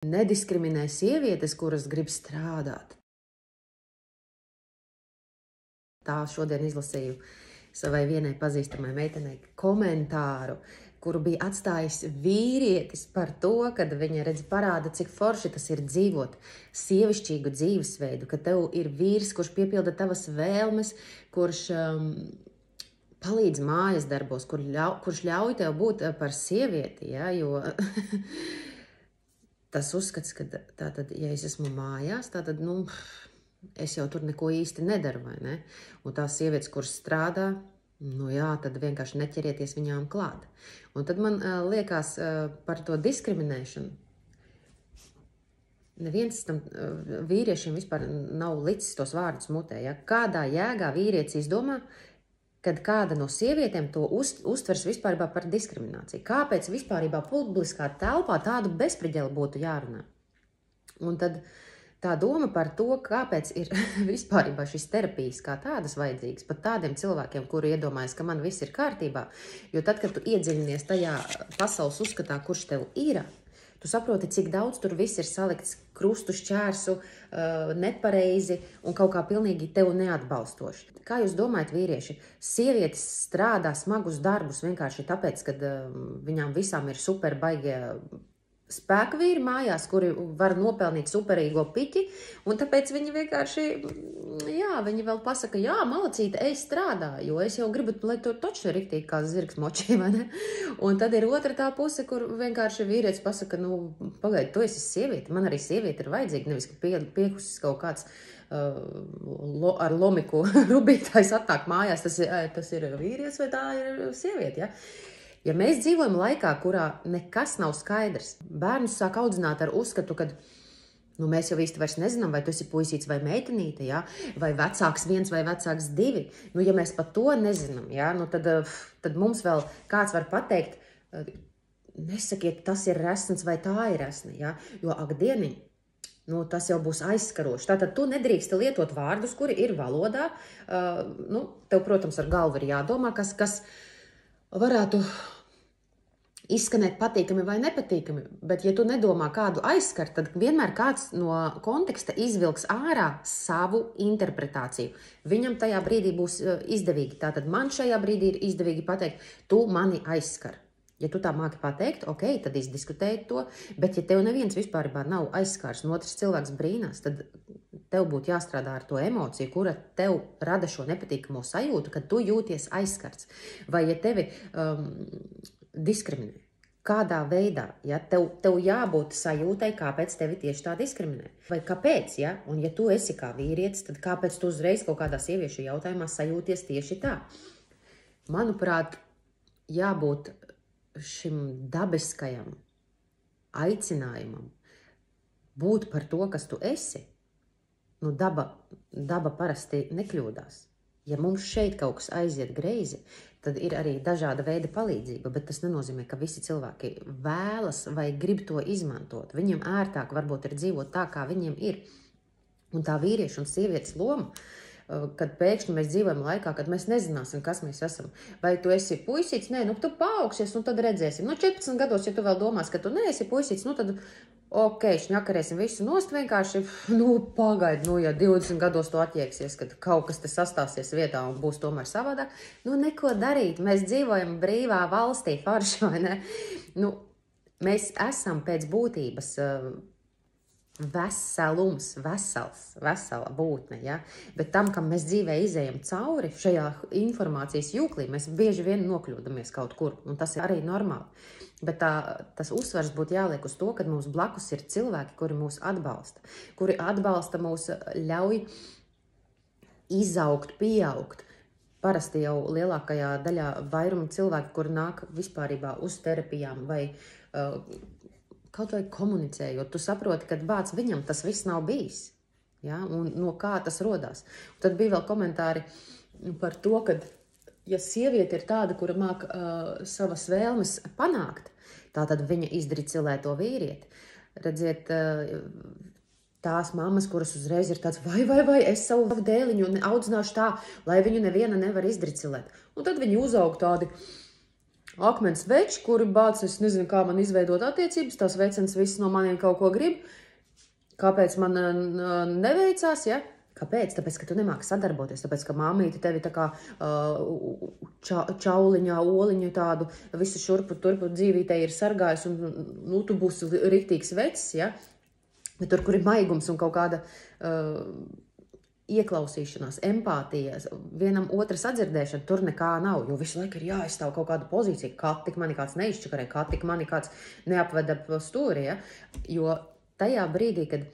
Nediskriminē sievietes, kuras grib strādāt. Tā šodien izlasīju savai vienai pazīstamai meitenei komentāru, kuru bija atstājis vīrietis par to, kad viņa parāda, cik forši tas ir dzīvot sievišķīgu dzīvesveidu, ka tev ir vīrs, kurš piepilda tavas vēlmes, kurš palīdz mājas darbos, kurš ļauj tev būt par sievieti, ja, jo tas uzskats, ka tātad, ja es esmu mājās, tātad, es jau tur neko īsti nedaru, vai ne? Un tās sievietes, kuras strādā, jā, tad vienkārši neķerieties viņām klāt. Un tad man liekas par to diskriminēšanu. Neviens tam vīriešiem vispār nav licis tos vārdus mutē. Ja? Kādā jēgā vīrietis izdomā, kad kāda no sievietēm to uztvers vispārībā par diskrimināciju? Kāpēc vispārībā publiskā telpā tādu bezspriģeli būtu jārunā? Un tad tā doma par to, kāpēc ir vispārībā šis terapijas kā tādas vajadzīgas pat tādiem cilvēkiem, kuri iedomājas, ka man viss ir kārtībā, jo tad, kad tu iedziļinies tajā pasaules uzskatā, kurš tev ir, tu saproti, cik daudz tur viss ir salikts krustu šķērsu, nepareizi un kaut kā pilnīgi tev neatbalstoši. Kā jūs domājat, vīrieši, sievietes strādā smagus darbus vienkārši tāpēc, kad viņām visām ir super baigie spēku vīri mājās, kuri var nopelnīt superīgo piķi, un tāpēc viņi vienkārši, viņi vēl pasaka, malacīte, es strādāju, jo es jau gribu, lai tur toču ir riktīgi kā zirgs močī, vai ne? Un tad ir otra tā puse, kur vienkārši vīrietis pasaka, pagaidi, tu esi sieviete, man arī sieviete ir vajadzīga, nevis, ka piekusis kaut kāds ar lomiku rubītājs atnāk mājās, tas ir vīrietis vai tā ir sieviete, ja? Ja mēs dzīvojam laikā, kurā nekas nav skaidrs, bērnus sāk audzināt ar uzskatu, ka mēs jau īsti vairs nezinām, vai tu esi puisīts vai meitenīte, ja? Vai vecāks 1 vai vecāks 2. Ja mēs par to nezinām, ja? Tad mums vēl kāds var pateikt, nesakiet, tas ir resns vai tā ir resna, ja? Jo akdieniņ, tas jau būs aizskaroši. Tātad tu nedrīksti lietot vārdus, kuri ir valodā. Tev, protams, ar galvu ir jādomā, kas varētu izskanēt patīkami vai nepatīkami, bet ja tu nedomā kādu aizskart, tad vienmēr kāds no konteksta izvilks ārā savu interpretāciju. Viņam tajā brīdī būs izdevīgi. Tātad man šajā brīdī ir izdevīgi pateikt, tu mani aizskar. Ja tu tā māki pateikt, ok, tad izdiskutēji to, bet ja tev neviens vispārībā nav aizskārs un otrs cilvēks brīnās, tad tev būtu jāstrādā ar to emociju, kura tev rada šo nepatīkamo sajūtu, kad tu jūties aizskarts. Vai ja tevi diskriminē, kādā veidā, ja tev jābūt sajūtai, kāpēc tevi tieši tā diskriminē. Vai kāpēc, ja? Un ja tu esi kā vīrietis, tad kāpēc tu uzreiz kaut kādā sieviešu jautājumā sajūties tieši tā? Manuprāt, jābūt šim dabiskajam aicinājumam būt par to, kas tu esi. Daba parasti nekļūdās. Ja mums šeit kaut kas aiziet greizi, tad ir arī dažāda veida palīdzība, bet tas nenozīmē, ka visi cilvēki vēlas vai grib to izmantot. Viņiem ērtāk varbūt ir dzīvot tā, kā viņiem ir. Un tā vīrieša un sievietes loma, kad pēkšņi mēs dzīvojam laikā, kad mēs nezināsim, kas mēs esam. Vai tu esi puisīts? Nē, tu paaugsies un tad redzēsim. 14 gados, ja tu vēl domās, ka tu neesi puisīts, tad ok, šņakarēsim visu nost vienkārši, pagaidi, ja 20 gados tu atjēksies, kad kaut kas te sastāsies vietā un būs tomēr savādāk, neko darīt. Mēs dzīvojam brīvā valstī, forši, vai ne? Mēs esam pēc būtības veselums, vesela būtne, ja? Bet tam, kam mēs dzīvē izējam cauri šajā informācijas jūklī, mēs bieži vien nokļūdamies kaut kur, un tas ir arī normāli. Bet tas uzsvars būtu jāliek uz to, ka mums blakus ir cilvēki, kuri mūs atbalsta mūs, ļauj izaugt, pieaugt. Parasti jau lielākajā daļā vairuma cilvēki, kuri nāk vispārībā uz terapijām vai kaut vai komunicējot, tu saproti, ka bāc viņam tas viss nav bijis. Ja? Un no kā tas rodās. Un tad bija vēl komentāri par to, ka ja sieviete ir tāda, kura māk savas vēlmes panākt, tātad viņa izdricilē to vīrieti. Redziet, tās mammas, kuras uzreiz ir tāds, vai, es savu dēliņu audzināšu tā, lai viņu neviena nevar izdricilēt. Un tad viņi uzaug tādi akmens veči, kuri bāc, es nezinu, kā man izveidot attiecības, tās vecenes viss no maniem kaut ko grib. Kāpēc man neveicās, ja? Kāpēc? Tāpēc, ka tu nemāki sadarboties, tāpēc, ka māmīte tevi tā kā čauliņā, oliņu tādu visu šurpu turpu dzīvītē ir sargājis, un nu, tu būsi riktīgs vecs, ja? Bet tur, kur ir maigums un kaut kāda ieklausīšanās, empātija, vienam otras atdzirdēšana, tur nekā nav, jo visu laiku ir jāizstāv kaut kāda pozīcija, kā tik mani kāds neizčakarē, kā tik mani kāds neapveda stūri, ja? Jo tajā brīdī, kad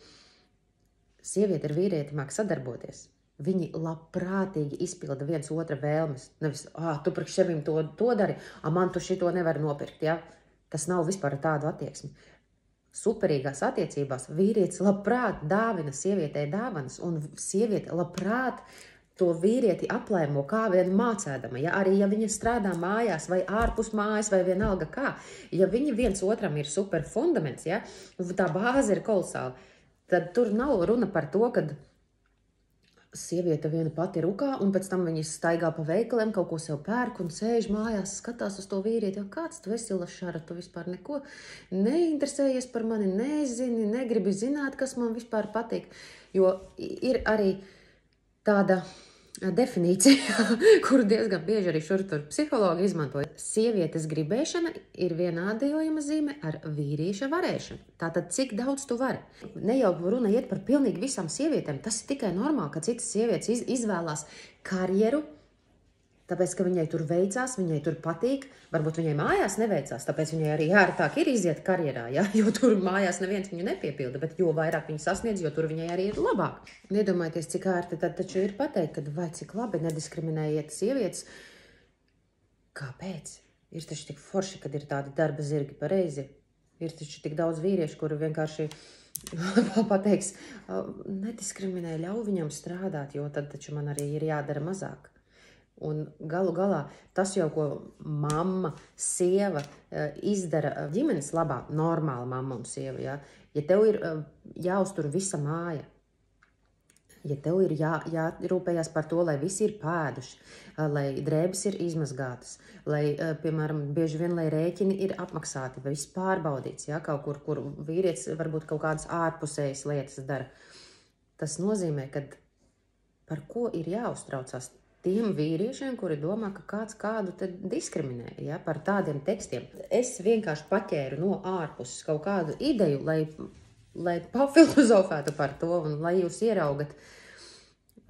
sieviete ar vīrieti māk sadarboties, viņi labprātīgi izpilda viens otra vēlmes. Nevis, tu priekš sevim to dari, man tu šito nevar nopirkt, ja? Tas nav vispār tādu attieksmi. Superīgās attiecībās vīrietis labprāt dāvina sievietei dāvanas, un sieviete labprāt to vīrieti aplēmo kā vien mācēdama. Ja? Arī ja viņa strādā mājās vai ārpus mājas vai vienalga kā, ja viņi viens otram ir super fundaments, ja? Tā bāze ir kolosāla, tad tur nav runa par to, kad sieviete viena pati rukā, un pēc tam viņa staigā pa veikaliem, kaut ko sev pērk un sēž mājās, skatās uz to vīrieti, kāds tu esi, Lašara, tu vispār neko neinteresējies par mani, nezini, negribi zināt, kas man vispār patīk. Jo ir arī tāda definīcija, kuru diezgan bieži arī šur tur psihologi izmantoja. Sievietes gribēšana ir vienādojama zīme ar vīrieša varēšanu. Tātad, cik daudz tu vari? Ne jau runa iet par pilnīgi visām sievietēm. Tas ir tikai normāli, ka citas sievietes izvēlās karjeru, tāpēc, ka viņai tur veicās, viņai tur patīk. Varbūt viņai mājās neveicās, tāpēc viņai arī ērtāk ir iziet karjerā, ja? Jo tur mājās neviens viņu nepiepilda, bet jo vairāk viņa sasniedz, jo tur viņai arī ir labāk. Nedomājieties, cik ērti tad taču ir pateikt, ka vai cik labi nediskriminējiet sievietes. Kāpēc? Ir taču tik forši, kad ir tādi darba zirgi pareizi. Ir taču tik daudz vīriešu, kuri vienkārši pateiks, nediskriminē, ļauj viņam strādāt, jo tad taču man arī ir jādara mazāk. Un galu galā tas jau, ko mamma, sieva izdara ģimenes labā, normāla mamma un sieva, ja? Ja tev ir jāuztur visa māja, ja tev ir jārūpējās par to, lai visi ir pēduši, lai drēbes ir izmazgātas, lai, piemēram, bieži vien, lai rēķini ir apmaksāti, vai viss pārbaudīts, ja? Kaut kur vīrietis varbūt kaut kādas ārpusējas lietas dara. Tas nozīmē, ka par ko ir jāuztraucās tiem vīriešiem, kuri domā, ka kāds kādu te diskriminē, ja, par tādiem tekstiem. Es vienkārši paķēru no ārpuses kaut kādu ideju, lai pafilozofētu par to, un lai jūs ieraugat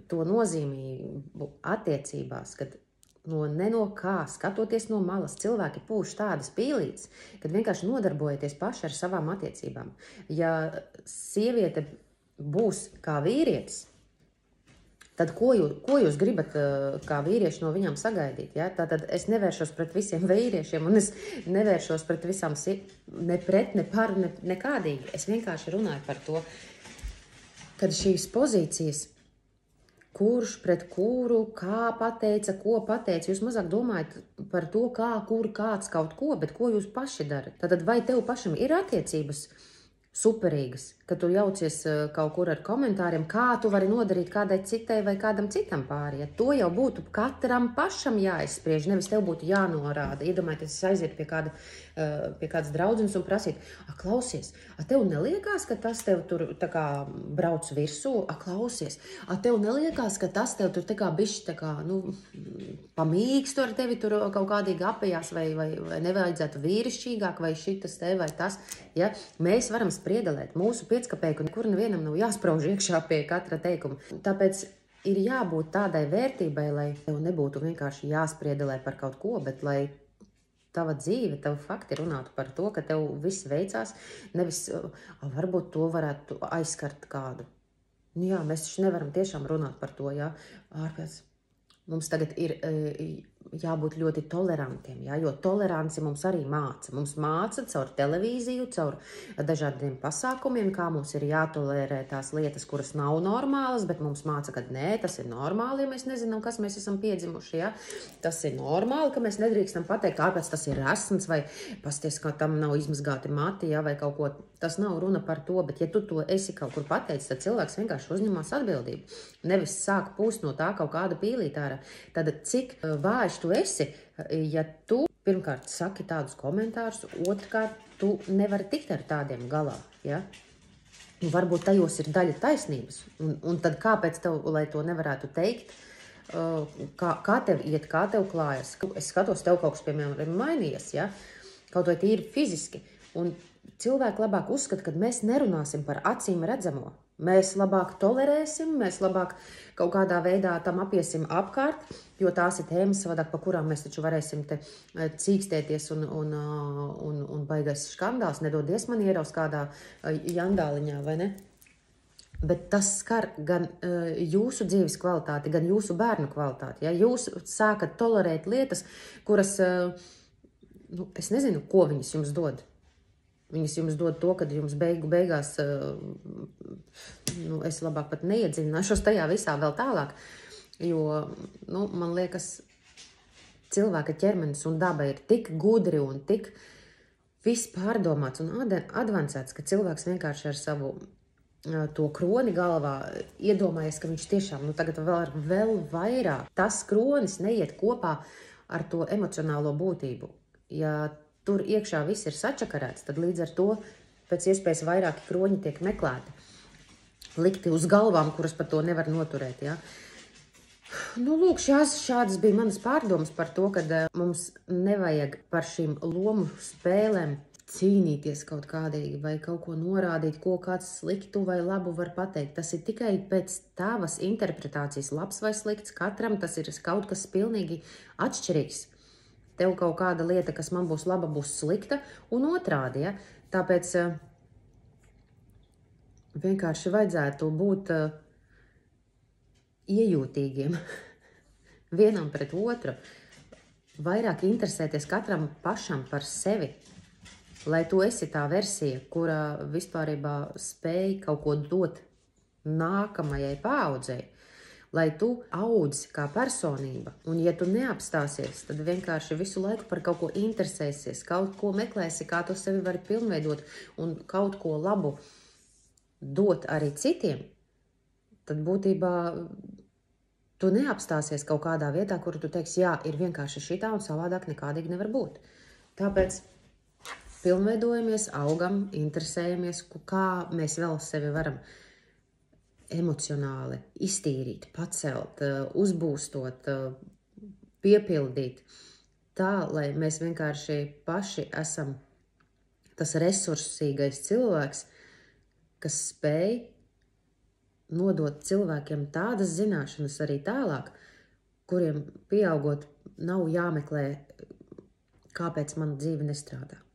to nozīmību attiecībās, kad ne no kā, skatoties no malas, cilvēki pūš tādas pīlītes, kad vienkārši nodarbojaties paši ar savām attiecībām. Ja sieviete būs kā vīrietis, tad ko jūs gribat kā vīrieši no viņām sagaidīt? Ja? Tātad es nevēršos pret visiem vīriešiem, un es nevēršos pret visām, ne pret, ne par, nekādīgi. Es vienkārši runāju par to, kad šīs pozīcijas, kurš pret kuru, kā pateica, ko pateica, jūs mazāk domājat par to, kā, kur, kāds kaut ko, bet ko jūs paši darat. Tātad vai tev pašam ir attiecības superīgas, ka tu jaucies kaut kur ar komentāriem, kā tu vari nodarīt kādai citai vai kādam citam pāri. Ja? To jau būtu katram pašam jāizspriež, nevis tev būtu jānorāda. Iedomājieties, es aizietu pie kādas draudzenes un prasīt, klausies, tev neliekās, ka tas tev tur tā kā brauc virsū? Klausies, tev neliekās, ka tas tev tur tā kā bišķi tā kā, pamīkstu ar tevi tur kaut kādīgi apējās vai nevajadzētu vīrišķīgāk vai šitas te vai tas. Ja? Mēs varam spriedelēt mūsu piecskapēku, nekur nevienam nav jāsprauž iekšā pie katra teikuma. Tāpēc ir jābūt tādai vērtībai, lai tev nebūtu vienkārši jāspriedelē par kaut ko, bet lai tava dzīve, tev fakti runātu par to, ka tev viss veicās, nevis varbūt to varētu aizskart kādu. Jā, mēs taču nevaram tiešām runāt par to, jā, ārpēc. Mums tagad ir jābūt ļoti tolerantiem, ja? Jo toleranci mums arī māca. Mums māca caur televīziju, caur dažādiem pasākumiem, kā mums ir jātolerē tās lietas, kuras nav normālas, bet mums māca, ka nē, tas ir normāli, ja mēs nezinām, kas mēs esam piedzimuši. Ja? Tas ir normāli, ka mēs nedrīkstam pateikt, kāpēc tas ir resns, vai pasties, ka tam nav izmazgāti mati, ja? Vai kaut ko. Tas nav runa par to, bet ja tu to esi kaut kur pateicis, tad cilvēks vienkārši uzņemās atbildību. Nevis sāk pūst no tā kaut kāda pīlītāra. Tad cik vājš tu esi, ja tu pirmkārt saki tādus komentārus, otrkārt, tu nevari tikt ar tādiem galā, ja? Un varbūt tajos ir daļa taisnības, un tad kāpēc tev, lai to nevarētu teikt, kā tev iet, kā tev klājas? Es skatos, tev kaut kas, piemēram, ir mainījies, ja? Kaut vai tīri fiziski, un cilvēki labāk uzskata, ka mēs nerunāsim par acīm redzamo. Mēs labāk tolerēsim, mēs labāk kaut kādā veidā tam apiesim apkārt, jo tās ir tēmas savādāk, pa kurām mēs taču varēsim te cīkstēties un baigais skandāls, nedodies man ieraust kādā jandāliņā, vai ne? Bet tas skar gan jūsu dzīves kvalitāti, gan jūsu bērnu kvalitāti. Ja? Jūs sākat tolerēt lietas, kuras, es nezinu, ko viņas jums dod. Viņas jums dod to, kad jums beigās, es labāk pat neiedziļināšos tajā visā vēl tālāk, jo, man liekas, cilvēka ķermenis un daba ir tik gudri un tik viss pārdomāts un advancēts, ka cilvēks vienkārši ar savu to kroni galvā iedomājies, ka viņš tiešām, tagad vēl vairāk. Tas kronis neiet kopā ar to emocionālo būtību. Ja tur iekšā viss ir sačakarēts, tad līdz ar to pēc iespējas vairāki kroņi tiek meklēti, likti uz galvām, kuras par to nevar noturēt. Ja? Lūk, šādas bija manas pārdomas par to, ka mums nevajag par šīm lomu spēlēm cīnīties kaut kādīgi vai kaut ko norādīt, ko kāds sliktu vai labu var pateikt. Tas ir tikai pēc tavas interpretācijas, labs vai slikts. Katram tas ir kaut kas pilnīgi atšķirīgs. Tev kaut kāda lieta, kas man būs laba, būs slikta, un otrādi, ja? Tāpēc vienkārši vajadzētu būt iejūtīgiem vienam pret otru, vairāk interesēties katram pašam par sevi, lai tu esi tā versija, kura vispārībā spēj kaut ko dot nākamajai paaudzei. Lai tu audzi kā personība, un ja tu neapstāsies, tad vienkārši visu laiku par kaut ko interesēsies, kaut ko meklēsi, kā tu sevi vari pilnveidot un kaut ko labu dot arī citiem, tad būtībā tu neapstāsies kaut kādā vietā, kur tu teiksi, jā, ir vienkārši šitā un savādāk nekādīgi nevar būt. Tāpēc pilnveidojamies, augam, interesējamies, kā mēs vēl sevi varam emocionāli iztīrīt, pacelt, uzbūstot, piepildīt, tā, lai mēs vienkārši paši esam tas resursīgais cilvēks, kas spēj nodot cilvēkiem tādas zināšanas arī tālāk, kuriem pieaugot nav jāmeklē, kāpēc mana dzīve nestrādā.